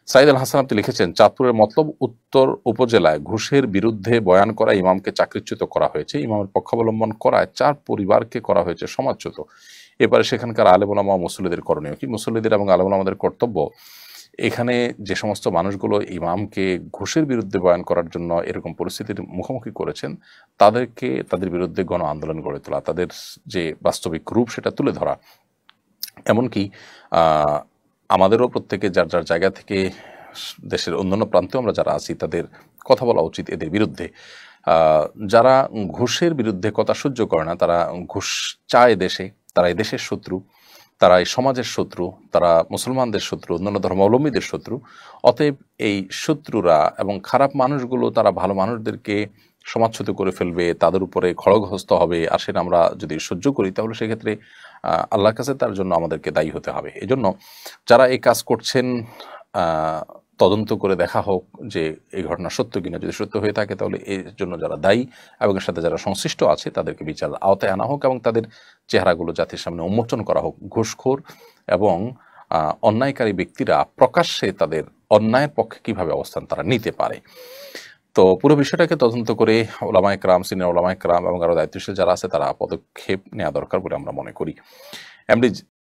সাইদ আল হাসান আপনি লিখেছেন, চাঁদপুরের মতলব উত্তর উপজেলায় ঘুষের বিরুদ্ধে বয়ান করা ইমামকে চাকরিচ্যুত করা হয়েছে। ইমামের পক্ষাবলম্বন করায় 4 পরিবারকে করা হয়েছে সমাজচ্যুত। এবারে সেখানকার আলেম ওলামা ও মুসল্লিদের করণীয় কি? মুসল্লিদের এবং আলেম ওলামাদের কর্তব্য, এখানে যে সমস্ত মানুষগুলো ইমামকে ঘুষের বিরুদ্ধে বয়ান করার জন্য এরকম পরিস্থিতির মুখোমুখি করেছেন, তাদেরকে তাদের বিরুদ্ধে গণ আন্দোলন গড়ে তোলা, তাদের যে বাস্তবিক রূপ সেটা তুলে ধরা। এমনকি আমাদেরও প্রত্যেকে যার যার জায়গা থেকে দেশের অন্যান্য প্রান্তেও আমরা যারা আছি তাদের কথা বলা উচিত এদের বিরুদ্ধে। যারা ঘুষের বিরুদ্ধে কথা সহ্য করে না, তারা ঘুষ চায় দেশে, তারা এই দেশের শত্রু, তারা এই সমাজের শত্রু, তারা মুসলমানদের শত্রু, অন্যান্য ধর্মাবলম্বীদের শত্রু। অতএব এই শত্রুরা এবং খারাপ মানুষগুলো তারা ভালো মানুষদেরকে সমাজচ্যুত করে ফেলবে, তাদের উপরে খড়গহস্ত হবে, আর সেটা আমরা যদি সহ্য করি তাহলে সেক্ষেত্রে আল্লাহর কাছে তার জন্য আমাদেরকে দায়ী হতে হবে। এজন্য যারা এই কাজ করছেন, তদন্ত করে দেখা হোক যে এই ঘটনা সত্য কিনা। যদি সত্য হয়ে থাকে তাহলে এর জন্য যারা দায়ী এবং এর সাথে যারা সংশ্লিষ্ট আছে তাদেরকে বিচার আওতায় আনা হোক এবং তাদের চেহারাগুলো জাতির সামনে উন্মোচন করা হোক। ঘুষখোর এবং অন্যায়কারী ব্যক্তিরা প্রকাশ্যে তাদের অন্যায়ের পক্ষে কিভাবে অবস্থান তারা নিতে পারে। তো পুরো বিষয়টাকে তদন্ত করে ওলামায়ে কেরাম, সিনিয়র ওলামায়ে কেরাম এবং আরও দায়িত্বশীল যারা আছে তারা পদক্ষেপ নেওয়া দরকার বলে আমরা মনে করি। এমডি